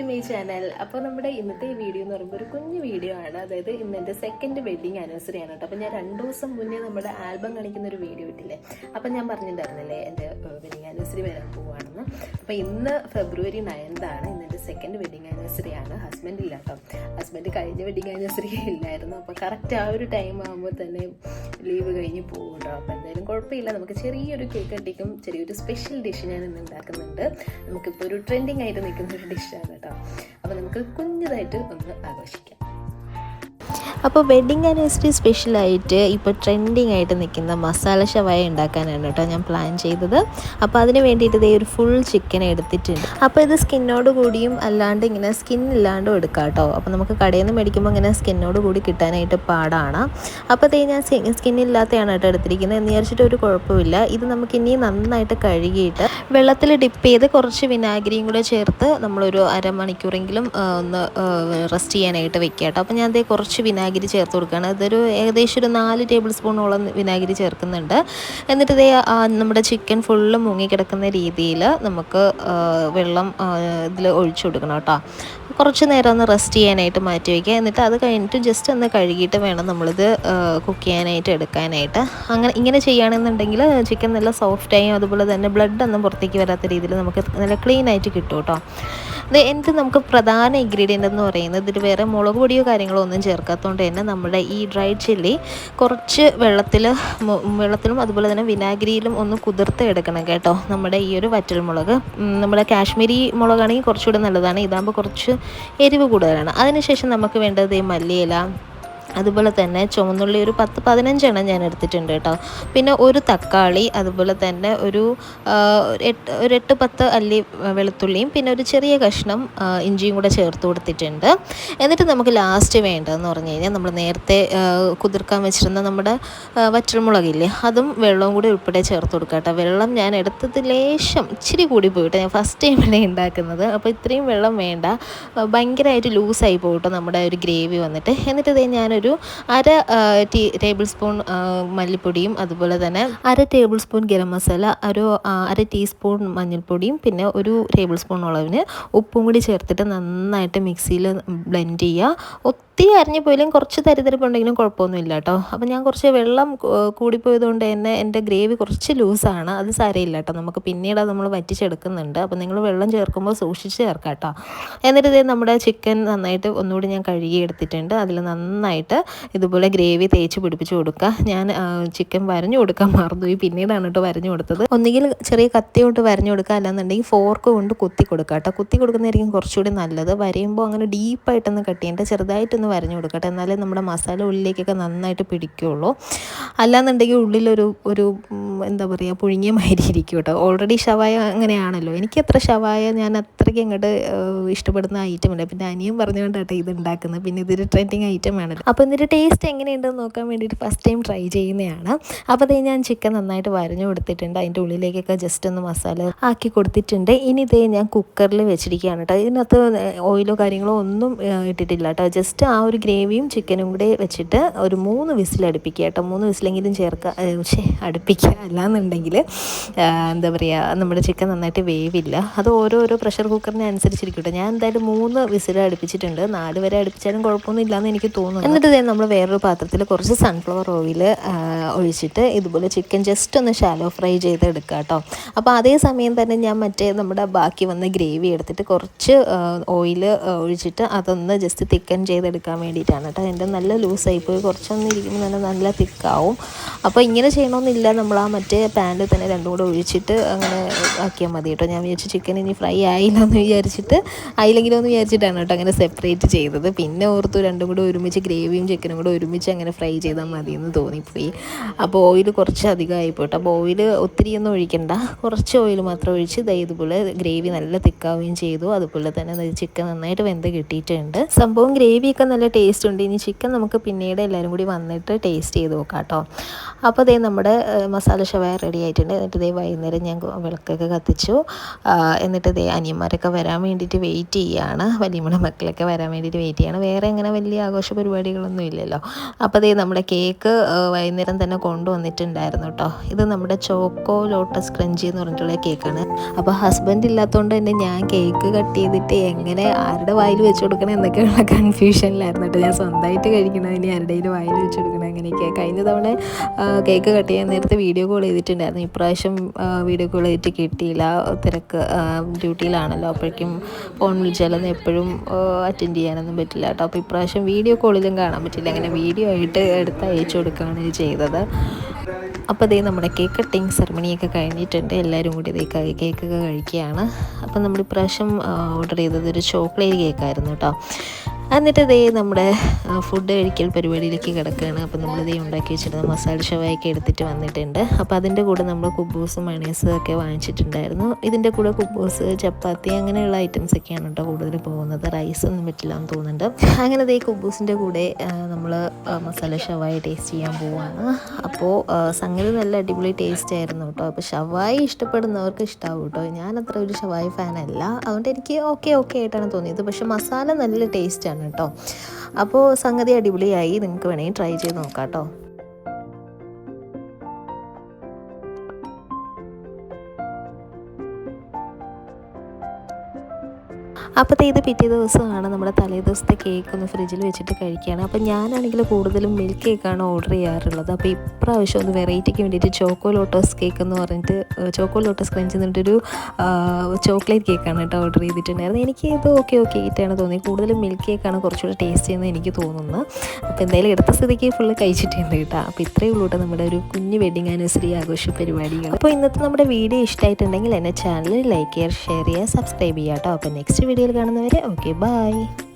My channel. അപ്പോൾ നമ്മുടെ ഇന്നത്തെ ഈ വീഡിയോ എന്ന് പറയുമ്പോൾ ഒരു കുഞ്ഞു വീഡിയോ ആണ്. അതായത് ഇന്ന് എൻ്റെ സെക്കൻഡ് വെഡിങ് ആനിവേഴ്സറി ആണ് കേട്ടോ. അപ്പോൾ ഞാൻ 2 ദിവസം മുന്നേ നമ്മുടെ ആൽബം കാണിക്കുന്ന ഒരു വീഡിയോ ഇട്ടില്ലേ, അപ്പം ഞാൻ പറഞ്ഞിട്ടുണ്ടായിരുന്നില്ലേ എൻ്റെ വെഡിങ് ആനിവേഴ്സറി വരാൻ പോവുകയാണെന്ന്. അപ്പോൾ ഇന്ന് ഫെബ്രുവരി 9 ആണ്. ഇന്ന് എൻ്റെ സെക്കൻഡ് വെഡിങ് ആനിവേഴ്സറി ആണ്. ഹസ്ബൻഡ് ഇല്ല കേട്ടോ. ഹസ്ബൻഡ് കഴിഞ്ഞ വെഡിങ് ആനിവേഴ്സറി ഇല്ലായിരുന്നു. അപ്പോൾ കറക്റ്റ് ആ ഒരു ടൈം ആകുമ്പോൾ തന്നെ ലീവ് കഴിഞ്ഞ് പോകും കേട്ടോ. അപ്പോൾ എന്തായാലും കുഴപ്പമില്ല, നമുക്ക് ചെറിയൊരു കേക്ക് കട്ടിക്കും ചെറിയൊരു സ്പെഷ്യൽ ഡിഷ് ഞാൻ ഇന്ന് ഉണ്ടാക്കുന്നുണ്ട്. നമുക്കിപ്പോൾ ഒരു ട്രെൻഡിങ് ആയിട്ട് നിൽക്കുന്ന ഒരു ഡിഷാണ് കേട്ടോ. അപ്പോൾ നമുക്ക് കുഞ്ഞതായിട്ട് ഒന്ന് ആഘോഷിക്കാം. അപ്പോൾ വെഡ്ഡിങ് ആനിവേഴ്സറി സ്പെഷ്യലായിട്ട് ഇപ്പോൾ ട്രെൻഡിങ് ആയിട്ട് നിൽക്കുന്ന മസാല ഷവായ ഉണ്ടാക്കാനാണ് കേട്ടോ ഞാൻ പ്ലാൻ ചെയ്തത്. അപ്പോൾ അതിന് വേണ്ടിയിട്ട് ഇതേ ഒരു ഫുൾ ചിക്കൻ എടുത്തിട്ടുണ്ട്. അപ്പോൾ ഇത് സ്കിന്നോട് കൂടിയും അല്ലാണ്ട് ഇങ്ങനെ സ്കിൻ ഇല്ലാണ്ടും എടുക്കാം കേട്ടോ. അപ്പോൾ നമുക്ക് കടയിൽ നിന്ന് മേടിക്കുമ്പോൾ ഇങ്ങനെ സ്കിന്നോട് കൂടി കിട്ടാനായിട്ട് പാടാണ്. അപ്പോൾ ഇതേ ഞാൻ സ്കിന്നില്ലാത്തതാണ് കേട്ടോ എടുത്തിരിക്കുന്നത്. എന്ന് വിചാരിച്ചിട്ട് ഒരു കുഴപ്പമില്ല. ഇത് നമുക്കിനി നന്നായിട്ട് കഴുകിയിട്ട് വെള്ളത്തിൽ ഡിപ്പ് ചെയ്ത് കുറച്ച് വിനാഗിരിയും കൂടെ ചേർത്ത് നമ്മളൊരു അരമണിക്കൂറെങ്കിലും ഒന്ന് റെസ്റ്റ് ചെയ്യാനായിട്ട് വെക്കുക കേട്ടോ. അപ്പോൾ ഞാൻ അതേ കുറച്ച് വിനാഗിരി ചേർത്ത് കൊടുക്കുകയാണ്. ഇതൊരു ഏകദേശം ഒരു 4 ടേബിൾ സ്പൂണോളം വിനാഗിരി ചേർക്കുന്നുണ്ട്. എന്നിട്ട് ഇതേ നമ്മുടെ ചിക്കൻ ഫുള്ള് മുങ്ങിക്കിടക്കുന്ന രീതിയിൽ നമുക്ക് വെള്ളം ഇതിൽ ഒഴിച്ചു കൊടുക്കണം കേട്ടോ. കുറച്ച് നേരം ഒന്ന് റെസ്റ്റ് ചെയ്യാനായിട്ട് മാറ്റി വയ്ക്കുക. എന്നിട്ട് അത് കഴിഞ്ഞിട്ട് ജസ്റ്റ് ഒന്ന് കഴുകിയിട്ട് വേണം നമ്മളിത് കുക്ക് ചെയ്യാനായിട്ട് എടുക്കാനായിട്ട്. ഇങ്ങനെ ചെയ്യുകയാണെന്നുണ്ടെങ്കിൽ ചിക്കൻ നല്ല സോഫ്റ്റായും അതുപോലെ തന്നെ ബ്ലഡ് ഒന്നും പുറത്തേക്ക് വരാത്ത രീതിയിൽ നമുക്ക് നല്ല ക്ലീൻ ആയിട്ട് കിട്ടും കേട്ടോ. എന്നിട്ട് നമുക്ക് പ്രധാന ഇൻഗ്രീഡിയൻ്റ് എന്ന് പറയുന്നത് ഇതിൽ വേറെ മുളക് പൊടിയോ കാര്യങ്ങളോ ഒന്നും ചേർക്കാത്തതുകൊണ്ട് തന്നെ നമ്മുടെ ഈ ഡ്രൈ ചില്ലി കുറച്ച് വെള്ളത്തിലും അതുപോലെ തന്നെ വിനാഗിരിയിലും ഒന്ന് കുതിർത്ത് എടുക്കണം കേട്ടോ. നമ്മുടെ ഈ ഒരു വറ്റൽമുളക് നമ്മുടെ കാശ്മീരി മുളകാണെങ്കിൽ കുറച്ചുകൂടെ നല്ലതാണ്. ഇതാകുമ്പോൾ കുറച്ച് എരിവ് കൂടുതലാണ്. അതിനുശേഷം നമുക്ക് വേണ്ടത് ഈ മല്ലിയില, അതുപോലെ തന്നെ ചുവന്നുള്ളി ഒരു 10-15 എണ്ണം ഞാൻ എടുത്തിട്ടുണ്ട് കേട്ടോ. പിന്നെ ഒരു തക്കാളി, അതുപോലെ തന്നെ ഒരു 8-10 അല്ലി വെളുത്തുള്ളിയും പിന്നെ ഒരു ചെറിയ കഷ്ണം ഇഞ്ചിയും കൂടെ ചേർത്ത് കൊടുത്തിട്ടുണ്ട്. എന്നിട്ട് നമുക്ക് ലാസ്റ്റ് വേണ്ടതെന്ന് പറഞ്ഞു കഴിഞ്ഞാൽ നമ്മൾ നേരത്തെ കുതിർക്കാൻ വെച്ചിരുന്ന നമ്മുടെ വറ്റൽമുളകില്ലേ, അതും വെള്ളവും കൂടി ഉൾപ്പെടെ ചേർത്ത് കൊടുക്കുക കേട്ടോ. വെള്ളം ഞാൻ എടുത്തത് ലേശം ഇച്ചിരി കൂടി പോയിട്ട് ഞാൻ ഫസ്റ്റ് ടൈമിലാണ് ഉണ്ടാക്കുന്നത്. അപ്പോൾ ഇത്രയും വെള്ളം വേണ്ട, ഭയങ്കരമായിട്ട് ലൂസായി പോയിട്ടോ നമ്മുടെ ഒരു ഗ്രേവി വന്നിട്ട്. എന്നിട്ട് ഇതേ ഞാനൊരു 1/2 ടേബിൾ സ്പൂൺ മല്ലിപ്പൊടിയും അതുപോലെ തന്നെ 1/2 ടേബിൾ സ്പൂൺ ഗരം മസാല, ഒരു 1/2 ടീസ്പൂൺ മഞ്ഞൾപ്പൊടിയും പിന്നെ 1 ടേബിൾ സ്പൂൺ അളവിന് ഉപ്പും കൂടി ചേർത്തിട്ട് നന്നായിട്ട് മിക്സിയിൽ ബ്ലെൻഡ് ചെയ്യുക. ഒത്തിരി അരിഞ്ഞു പോയാലും കുറച്ച് തരിതരിപ്പുണ്ടെങ്കിലും കുഴപ്പമൊന്നുമില്ല കേട്ടോ. അപ്പോൾ ഞാൻ കുറച്ച് വെള്ളം കൂടിപ്പോയതുകൊണ്ട് തന്നെ എൻ്റെ ഗ്രേവി കുറച്ച് ലൂസാണ്. അത് സാരമില്ല കേട്ടോ, നമുക്ക് പിന്നീട് അത് നമ്മൾ വറ്റിച്ചെടുക്കുന്നുണ്ട്. അപ്പോൾ നിങ്ങൾ വെള്ളം ചേർക്കുമ്പോൾ സൂക്ഷിച്ച് ചേർക്കാം കേട്ടോ. എന്നിട്ട് ഇത് നമ്മുടെ ചിക്കൻ നന്നായിട്ട് ഒന്നുകൂടി ഞാൻ കഴുകി എടുത്തിട്ടുണ്ട്. അതിൽ നന്നായിട്ട് ഇതുപോലെ ഗ്രേവി തേച്ച് പിടിപ്പിച്ച് കൊടുക്കുക. ഞാൻ ചിക്കൻ വരഞ്ഞു കൊടുക്കാൻ മറന്നുപോയി, പിന്നീടാണ് കേട്ടോ വരഞ്ഞു കൊടുത്തത്. ഒന്നുകിൽ ചെറിയ കത്തി കൊണ്ട് വരഞ്ഞു കൊടുക്കുക, അല്ലാന്നുണ്ടെങ്കിൽ ഫോർക്ക് കൊണ്ട് കുത്തി കൊടുക്കുക കേട്ടോ. കുത്തി കൊടുക്കുന്നതായിരിക്കും കുറച്ചുകൂടി നല്ലത്. വരയുമ്പോൾ അങ്ങനെ ഡീപ്പായിട്ടൊന്ന് കട്ട് ചെയ്യേണ്ട, ചെറുതായിട്ടൊന്ന് വരഞ്ഞു കൊടുക്കട്ടെ, എന്നാലേ നമ്മുടെ മസാല ഉള്ളിലേക്കൊക്കെ നന്നായിട്ട് പിടിക്കുകയുള്ളൂ. അല്ലാന്നുണ്ടെങ്കിൽ ഉള്ളിലൊരു എന്താ പറയുക, പുഴുങ്ങിയ മാതിരി ഇരിക്കും കേട്ടോ. ഓൾറെഡി ഷവായ അങ്ങനെയാണല്ലോ. എനിക്ക് അത്ര ഷവായ ഞാൻ അത്രയ്ക്ക് അങ്ങോട്ട് ഇഷ്ടപ്പെടുന്ന ഐറ്റമല്ല. പിന്നെ അനിയും പറഞ്ഞുകൊണ്ട് കേട്ടോ ഇത് ഉണ്ടാക്കുന്നത്. പിന്നെ ഇതൊരു ട്രെൻഡിങ് ഐറ്റം ആണല്ലോ. അപ്പോൾ ഇതിൻ്റെ ടേസ്റ്റ് എങ്ങനെയുണ്ടെന്ന് നോക്കാൻ വേണ്ടിയിട്ട് ഫസ്റ്റ് ടൈം ട്രൈ ചെയ്യുന്നതാണ്. അപ്പോൾ അതേ ഞാൻ ചിക്കൻ നന്നായിട്ട് വരഞ്ഞു കൊടുത്തിട്ടുണ്ട്. അതിൻ്റെ ഉള്ളിലേക്കൊക്കെ ജസ്റ്റ് ഒന്ന് മസാല ആക്കി കൊടുത്തിട്ടുണ്ട്. ഇനി ഇതേ ഞാൻ കുക്കറിൽ വെച്ചിരിക്കുകയാണ് കേട്ടോ. ഇതിനകത്ത് ഓയിലോ കാര്യങ്ങളോ ഒന്നും ഇട്ടിട്ടില്ല കേട്ടോ. ജസ്റ്റ് ആ ഒരു ഗ്രേവിയും ചിക്കനും കൂടെ വെച്ചിട്ട് ഒരു 3 വിസിൽ അടുപ്പിക്കുക കേട്ടോ. 3 വിസിലെങ്കിലും അടുപ്പിക്കുക. അല്ലാന്നുണ്ടെങ്കിൽ എന്താ പറയുക, നമ്മുടെ ചിക്കൻ നന്നായിട്ട് വേവില്ല. അത് ഓരോരോ പ്രഷർ കുക്കറിനെ അനുസരിച്ചിരിക്കട്ടെ. ഞാൻ എന്തായാലും 3 വിസിൽ അടുപ്പിച്ചിട്ടുണ്ട്. 4 വരെ അടുപ്പിച്ചാലും കുഴപ്പമൊന്നും ഇല്ലയെന്ന് എനിക്ക് തോന്നുന്നു. എന്നിട്ട് നമ്മൾ വേറൊരു പാത്രത്തിൽ കുറച്ച് സൺഫ്ലവർ ഓയിൽ ഒഴിച്ചിട്ട് ഇതുപോലെ ചിക്കൻ ജസ്റ്റ് ഒന്ന് ഷാലോ ഫ്രൈ ചെയ്തെടുക്കുക കേട്ടോ. അപ്പോൾ അതേ സമയം തന്നെ ഞാൻ നമ്മുടെ ബാക്കി വന്ന ഗ്രേവി എടുത്തിട്ട് കുറച്ച് ഓയിൽ ഒഴിച്ചിട്ട് അതൊന്ന് ജസ്റ്റ് തിക്കൻ ചെയ്തെടുക്കാൻ വേണ്ടിയിട്ടാണ് കേട്ടോ. എൻ്റെ നല്ല ലൂസായിപ്പോയി, കുറച്ചൊന്നും ഇരിക്കുമ്പോൾ തന്നെ നല്ല തിക്കാവും. അപ്പോൾ ഇങ്ങനെ ചെയ്യണമെന്നില്ല, നമ്മൾ ആ പാനിൽ തന്നെ രണ്ടും കൂടെ ഒഴിച്ചിട്ട് അങ്ങനെ ആക്കിയാൽ മതി കേട്ടോ. ഞാൻ വിചാരിച്ചു ചിക്കൻ ഇനി ഫ്രൈ ആയില്ല എന്ന് ആയില്ലെങ്കിലോ എന്ന് വിചാരിച്ചിട്ടാണ് കേട്ടോ അങ്ങനെ സെപ്പറേറ്റ് ചെയ്തത്. പിന്നെ ഓർത്തു രണ്ടും കൂടെ ഒരുമിച്ച് ഗ്രേവിയും ചിക്കനും കൂടെ ഒരുമിച്ച് അങ്ങനെ ഫ്രൈ ചെയ്താൽ മതി എന്ന് തോന്നിപ്പോയി. അപ്പോൾ ഓയിൽ കുറച്ച് അധികമായി പോയിട്ട്, അപ്പോൾ ഓയിൽ ഒത്തിരിയൊന്നും ഒഴിക്കണ്ട, കുറച്ച് ഓയിൽ മാത്രം ഒഴിച്ച് ഇതുപോലെ ഗ്രേവി നല്ല തിക്കാവുകയും ചെയ്തു. അതുപോലെ തന്നെ ചിക്കൻ നന്നായിട്ട് വെന്ത് കിട്ടിയിട്ടുണ്ട്. സംഭവം ഗ്രേവിയൊക്കെ നല്ല ടേസ്റ്റ് ഉണ്ട്. ഇനി ചിക്കൻ നമുക്ക് പിന്നീട് എല്ലാവരും കൂടി വന്നിട്ട് ടേസ്റ്റ് ചെയ്ത് നോക്കാം കേട്ടോ. അപ്പോൾ ദേ നമ്മുടെ മസാല ഷവായ റെഡി ആയിട്ടുണ്ട്. എന്നിട്ട് ദേ വൈകുന്നേരം ഞാൻ വിളക്കൊക്കെ കത്തിച്ചു. എന്നിട്ട് ദേ അനിയന്മാരൊക്കെ വരാൻ വേണ്ടിയിട്ട് വെയിറ്റ് ചെയ്യുകയാണ്. വലിയമ്മയുടെ മക്കളൊക്കെ വരാൻ വേണ്ടിയിട്ട് വെയിറ്റ് ചെയ്യാണ്. വേറെ അങ്ങനെ വലിയ ആഘോഷ പരിപാടികളൊന്നും ഇല്ലല്ലോ. അപ്പോൾ ദേ നമ്മുടെ കേക്ക് വൈകുന്നേരം തന്നെ കൊണ്ടുവന്നിട്ടുണ്ടായിരുന്നു കേട്ടോ. ഇത് നമ്മുടെ ചോക്കോ ലോട്ടസ് ക്രഞ്ചി എന്ന് പറഞ്ഞിട്ടുള്ള കേക്കാണ്. അപ്പോൾ ഹസ്ബൻഡ് ഇല്ലാത്തതുകൊണ്ട് തന്നെ ഞാൻ കേക്ക് കട്ട് ചെയ്തിട്ട് എങ്ങനെ ആരുടെ വായിൽ വെച്ച് കൊടുക്കണം എന്നൊക്കെയുള്ള കൺഫ്യൂഷനിലായിരുന്നു കേട്ടോ. ഞാൻ സ്വന്തമായിട്ട് കഴിക്കണം, ഇനി ആരുടെയും വായിൽ വെച്ച് കൊടുക്കണം, അങ്ങനെയൊക്കെ. കഴിഞ്ഞ തവണ കേക്ക് കട്ട് ചെയ്യാൻ നേരത്തെ വീഡിയോ കോൾ ചെയ്തിട്ടുണ്ടായിരുന്നു. ഇപ്രാവശ്യം വീഡിയോ കോൾ ചെയ്തിട്ട് കിട്ടിയില്ല, തിരക്ക് ഡ്യൂട്ടിയിലാണല്ലോ. അപ്പോഴേക്കും ഫോൺ വിളിച്ചാലൊന്നും എപ്പോഴും അറ്റൻഡ് ചെയ്യാനൊന്നും പറ്റില്ല കേട്ടോ. അപ്പോൾ ഇപ്രാവശ്യം വീഡിയോ കോളിലും കാണാൻ പറ്റില്ല, അങ്ങനെ വീഡിയോ ആയിട്ട് എടുത്ത് അയച്ചു കൊടുക്കുകയാണ് ചെയ്തത്. അപ്പോൾ ദേ നമ്മുടെ കേക്ക് കട്ടിങ് സെറമണിയൊക്കെ കഴിഞ്ഞിട്ടുണ്ട്. എല്ലാവരും കൂടി ദേ കേക്കൊക്കെ കഴിക്കുകയാണ്. അപ്പം നമ്മൾ ഇപ്രാവശ്യം ഓർഡർ ചെയ്തത് ഒരു ചോക്ലേറ്റ് കേക്കായിരുന്നു കേട്ടോ. എന്നിട്ട് ദേ നമ്മുടെ ഫുഡ് കഴിക്കൽ പരിപാടിയിലേക്ക് കിടക്കുകയാണ്. അപ്പോൾ നമ്മൾ ദേ ഉണ്ടാക്കി വെച്ചിരുന്ന മസാല ഷവായൊക്കെ എടുത്തിട്ട് വന്നിട്ടുണ്ട്. അപ്പോൾ അതിൻ്റെ കൂടെ നമ്മൾ കുബൂസും മയണൈസും ഒക്കെ വാങ്ങിച്ചിട്ടുണ്ടായിരുന്നു. ഇതിൻ്റെ കൂടെ കുബൂസ്, ചപ്പാത്തി അങ്ങനെയുള്ള ഐറ്റംസൊക്കെയാണ് കേട്ടോ കൂടുതൽ പോകുന്നത്. റൈസ് ഒന്നും പറ്റില്ല എന്ന് തോന്നുന്നുണ്ട്. അങ്ങനെ ദേ കുബൂസിൻ്റെ കൂടെ നമ്മൾ മസാല ഷവായി ടേസ്റ്റ് ചെയ്യാൻ പോവുകയാണ്. അപ്പോൾ സംഗതി നല്ല അടിപൊളി ടേസ്റ്റ് ആയിരുന്നു കേട്ടോ. അപ്പോൾ ഷവായി ഇഷ്ടപ്പെടുന്നവർക്ക് ഇഷ്ടമാവും കേട്ടോ. ഞാനത്ര ഒരു ഷവായി ഫാനല്ല, അതുകൊണ്ട് എനിക്ക് ഓക്കെ ആയിട്ടാണ് തോന്നിയത്. പക്ഷെ മസാല നല്ല ടേസ്റ്റാണ് കേട്ടോ. അപ്പോൾ സംഗതി അടിപൊളിയായി. നിങ്ങൾക്ക് വേണമെങ്കിൽ ട്രൈ ചെയ്ത് നോക്കാം കേട്ടോ. അപ്പോൾ ഇത് പിറ്റേ ദിവസമാണ്. നമ്മുടെ തലേ ദിവസത്തെ കേക്ക് ഒന്ന് ഫ്രിഡ്ജിൽ വെച്ചിട്ട് കഴിക്കുകയാണ്. അപ്പോൾ ഞാനാണെങ്കിൽ കൂടുതലും മിൽക്ക് കേക്കാണ് ഓർഡർ ചെയ്യാറുള്ളത്. അപ്പോൾ ഇപ്രാവശ്യം ഒന്ന് വെറൈറ്റിക്ക് വേണ്ടിയിട്ട് ചോക്കോ ലോട്ടസ് കേക്ക് എന്ന് പറഞ്ഞിട്ട് ചോക്കോ ലോട്ടസ് ക്രഞ്ച് എന്നിട്ടൊരു ചോക്ലേറ്റ് കേക്കാണ് കേട്ടോ ഓർഡർ ചെയ്തിട്ടുണ്ടായിരുന്നു. എനിക്ക് ഇത് ഓക്കെ ആയിട്ടാണ് തോന്നിയത്. കൂടുതലും മിൽക്ക് കേക്കാണ് കുറച്ചുകൂടെ ടേസ്റ്റ് ചെയ്യുന്നത് എനിക്ക് തോന്നുന്നത്. അപ്പോൾ എന്തായാലും എടുത്ത സ്ഥിതിക്ക് ഫുള്ള് കഴിച്ചിട്ടുണ്ട് കേട്ടോ. അപ്പോൾ ഇത്രയേ ഉള്ളൂ കേട്ടോ നമ്മുടെ ഒരു കുഞ്ഞ് വെഡിങ് ആനിവേഴ്സറി ആഘോഷ പരിപാടികൾ. അപ്പോൾ ഇന്നത്തെ നമ്മുടെ വീഡിയോ ഇഷ്ടമായിട്ടുണ്ടെങ്കിൽ എന്നെ ചാനൽ ലൈക്ക് ചെയ്യുക, ഷെയർ ചെയ്യുക, സബ്സ്ക്രൈബ് ചെയ്യുക കേട്ടോ. അപ്പോൾ നെക്സ്റ്റ് വീഡിയോയിൽ കാണുന്നവരെ ഓക്കെ, ബൈ.